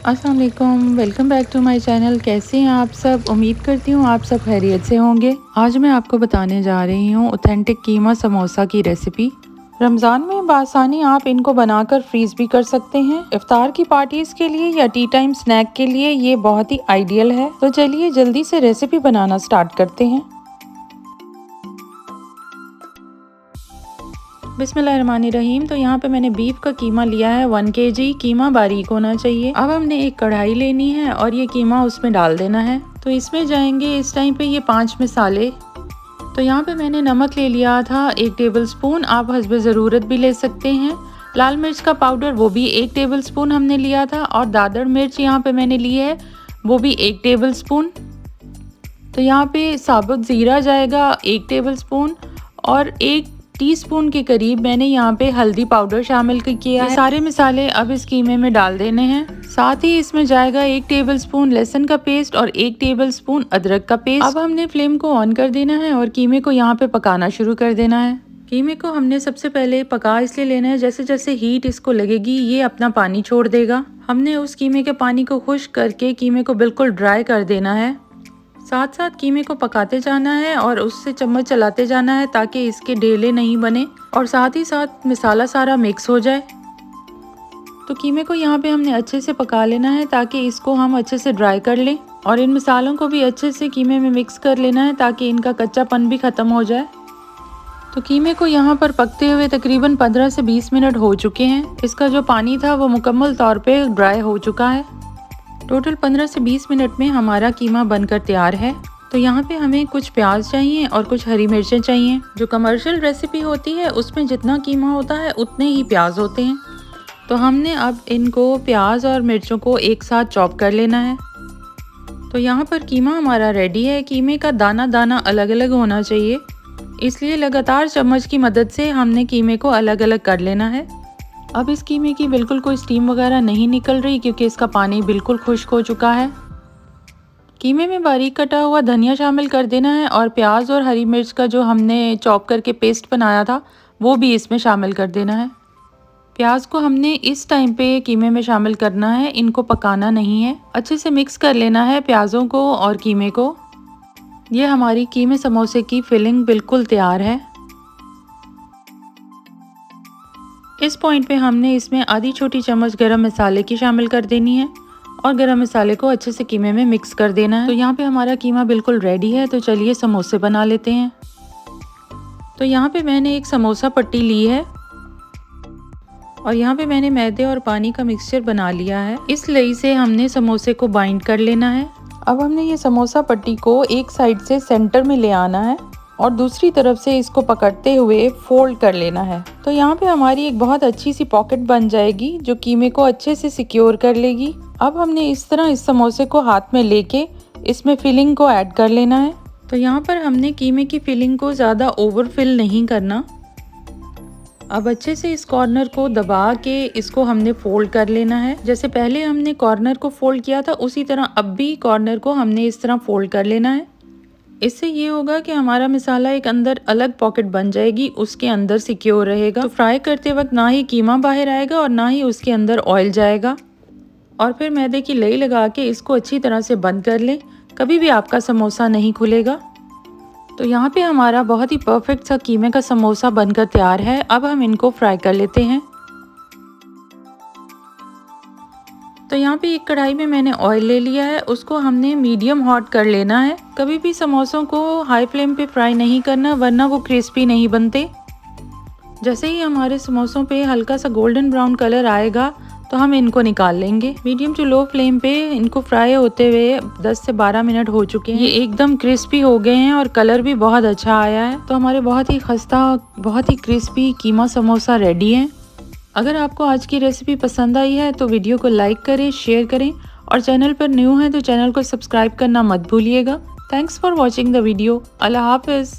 अस्सलाम वालेकुम, welcome back to my channel. कैसे हैं आप सब? उम्मीद करती हूँ आप सब खैरियत से होंगे। आज मैं आपको बताने जा रही हूँ ऑथेंटिक कीमा समोसा की रेसिपी। रमज़ान में बासानी आप इनको बनाकर फ्रीज़ भी कर सकते हैं। इफ्तार की पार्टीज़ के लिए या टी टाइम स्नैक के लिए ये बहुत ही आइडियल है। तो चलिए जल्दी से रेसिपी बनाना स्टार्ट करते हैं। बिस्मिल्लाहिर्रहमानिर्रहीम। तो यहाँ पे मैंने बीफ का कीमा लिया है 1 kg। कीमा बारीक होना चाहिए। अब हमने एक कढ़ाई लेनी है और ये कीमा उसमें डाल देना है। तो इसमें जाएंगे इस टाइम पे ये 5 मसाले। तो यहाँ पे मैंने नमक ले लिया था 1 टेबलस्पून, आप हस्ब ज़रूरत भी ले सकते हैं। लाल मिर्च का पाउडर वो भी 1 टेबलस्पून हमने लिया था, और दादड़ मिर्च यहाँ पे मैंने ली है वो भी 1 टेबलस्पून। तो यहाँ पे साबुत ज़ीरा जाएगा 1 टेबलस्पून, और 1 टीस्पून के करीब मैंने यहाँ पे हल्दी पाउडर शामिल किया है। सारे मसाले अब इस कीमे में डाल देने हैं। साथ ही इसमें जाएगा 1 टेबलस्पून लहसुन का पेस्ट और 1 टेबलस्पून अदरक का पेस्ट। अब हमने फ्लेम को ऑन कर देना है और कीमे को यहाँ पे पकाना शुरू कर देना है। कीमे को हमने सबसे पहले पका इसलिए लेना है, जैसे जैसे हीट इसको लगेगी ये अपना पानी छोड़ देगा। हमने उस कीमे के पानी को खुश्क करके कीमे को बिल्कुल ड्राई कर देना है। साथ साथ कीमे को पकाते जाना है और उससे चम्मच चलाते जाना है ताकि इसके ढेले नहीं बने, और साथ ही साथ मसाला सारा मिक्स हो जाए। तो कीमे को यहाँ पे हमने अच्छे से पका लेना है ताकि इसको हम अच्छे से ड्राई कर लें, और इन मसालों को भी अच्छे से कीमे में मिक्स कर लेना है ताकि इनका कच्चापन भी ख़त्म हो जाए। तो कीमे को यहाँ पर पकते हुए तकरीबन 15 से 20 मिनट हो चुके हैं। इसका जो पानी था वो मुकम्मल तौर पे ड्राई हो चुका है। टोटल 15 से 20 मिनट में हमारा कीमा बनकर तैयार है। तो यहाँ पे हमें कुछ प्याज चाहिए और कुछ हरी मिर्चें चाहिए। जो कमर्शियल रेसिपी होती है उसमें जितना कीमा होता है उतने ही प्याज होते हैं। तो हमने अब इनको प्याज और मिर्चों को एक साथ चॉप कर लेना है। तो यहाँ पर कीमा हमारा रेडी है। कीमे का दाना दाना अलग अलग होना चाहिए, इसलिए लगातार चम्मच की मदद से हमने कीमे को अलग अलग कर लेना है। अब इस कीमे की बिल्कुल कोई स्टीम वगैरह नहीं निकल रही क्योंकि इसका पानी बिल्कुल खुश्क हो चुका है। कीमे में बारीक कटा हुआ धनिया शामिल कर देना है, और प्याज और हरी मिर्च का जो हमने चॉप करके पेस्ट बनाया था वो भी इसमें शामिल कर देना है। प्याज को हमने इस टाइम पे कीमे में शामिल करना है, इनको पकाना नहीं है। अच्छे से मिक्स कर लेना है प्याज़ों को और कीमे को। ये हमारी कीमे समोसे की फिलिंग बिल्कुल तैयार है। इस पॉइंट पे हमने इसमें आधी छोटी चम्मच गरम मसाले की शामिल कर देनी है, और गरम मसाले को अच्छे से कीमे में मिक्स कर देना है। तो यहाँ पे हमारा कीमा बिल्कुल रेडी है। तो चलिए समोसे बना लेते हैं। तो यहाँ पे मैंने एक समोसा पट्टी ली है, और यहाँ पे मैंने मैदे और पानी का मिक्सचर बना लिया है। इस लई से हमने समोसे को बाइंड कर लेना है। अब हमने ये समोसा पट्टी को एक साइड से सेंटर में ले आना है और दूसरी तरफ से इसको पकड़ते हुए फोल्ड कर लेना है। तो यहाँ पे हमारी एक बहुत अच्छी सी पॉकेट बन जाएगी जो कीमे को अच्छे से सिक्योर कर लेगी। अब हमने इस तरह इस समोसे को हाथ में लेके इसमें फिलिंग को ऐड कर लेना है। तो यहाँ पर हमने कीमे की फिलिंग को ज़्यादा ओवरफिल नहीं करना। अब अच्छे से इस कॉर्नर को दबा के इसको हमने फोल्ड कर लेना है। जैसे पहले हमने कॉर्नर को फोल्ड किया था उसी तरह अब भी कॉर्नर को हमने इस तरह फोल्ड कर लेना है। इससे ये होगा कि हमारा मसाला एक अंदर अलग पॉकेट बन जाएगी, उसके अंदर सिक्योर रहेगा। तो फ्राई करते वक्त ना ही कीमा बाहर आएगा और ना ही उसके अंदर ऑयल जाएगा। और फिर मैदे की लई लगा के इसको अच्छी तरह से बंद कर लें, कभी भी आपका समोसा नहीं खुलेगा। तो यहाँ पे हमारा बहुत ही परफेक्ट सा कीमे का समोसा बनकर तैयार है। अब हम इनको फ्राई कर लेते हैं। तो यहाँ पे एक कढ़ाई में मैंने ऑयल ले लिया है, उसको हमने मीडियम हॉट कर लेना है। कभी भी समोसों को हाई फ्लेम पे फ्राई नहीं करना, वरना वो क्रिस्पी नहीं बनते। जैसे ही हमारे समोसों पे हल्का सा गोल्डन ब्राउन कलर आएगा तो हम इनको निकाल लेंगे। मीडियम टू लो फ्लेम पे इनको फ्राई होते हुए 10 से 12 मिनट हो चुके हैं। ये एकदम क्रिस्पी हो गए हैं और कलर भी बहुत अच्छा आया है। तो हमारे बहुत ही खस्ता, बहुत ही क्रिस्पी कीमा समोसा रेडी है। अगर आपको आज की रेसिपी पसंद आई है तो वीडियो को लाइक करें, शेयर करें, और चैनल पर न्यू हैं तो चैनल को सब्सक्राइब करना मत भूलिएगा। Thanks for watching the video. अल्लाह हाफिज़।